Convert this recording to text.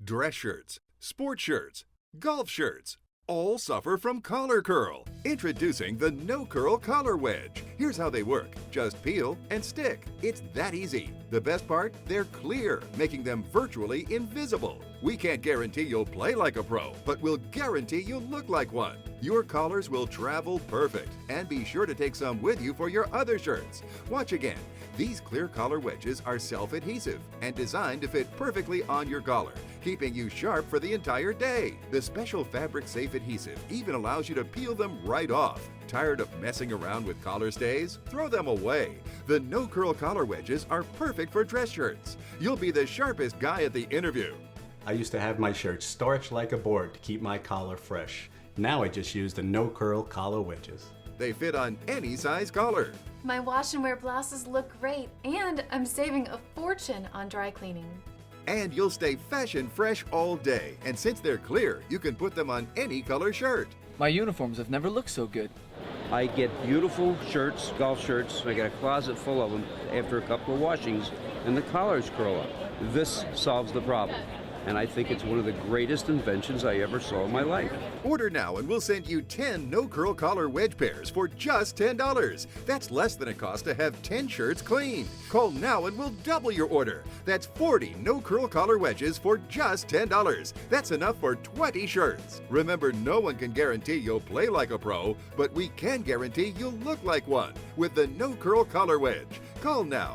dress shirts, sports shirts, golf shirts, all suffer from collar curl. Introducing the No Curl Collar Wedge. Here's how they work. Just peel and stick. It's that easy. The best part? They're clear, making them virtually invisible. We can't guarantee you'll play like a pro, but we'll guarantee you'll look like one. Your collars will travel perfect, and be sure to take some with you for your other shirts. Watch again. These clear collar wedges are self-adhesive and designed to fit perfectly on your collar, keeping you sharp for the entire day. The special fabric-safe adhesive even allows you to peel them right off. Tired of messing around with collar stays? Throw them away. The No Curl Collar Wedges are perfect for dress shirts. You'll be the sharpest guy at the interview. I used to have my shirts starched like a board to keep my collar fresh. Now I just use the No Curl Collar Wedges. They fit on any size collar. My wash and wear blouses look great, and I'm saving a fortune on dry cleaning. And you'll stay fashion fresh all day. And since they're clear, you can put them on any color shirt. My uniforms have never looked so good. I get beautiful shirts, golf shirts. I got a closet full of them after a couple of washings, and the collars curl up. This solves the problem, and I think it's one of the greatest inventions I ever saw in my life. Order now and we'll send you 10 No Curl Collar Wedge pairs for just $10. That's less than it costs to have 10 shirts cleaned. Call now and we'll double your order. That's 40 No Curl Collar Wedges for just $10. That's enough for 20 shirts. Remember, no one can guarantee you'll play like a pro, but we can guarantee you'll look like one with the No Curl Collar Wedge. Call now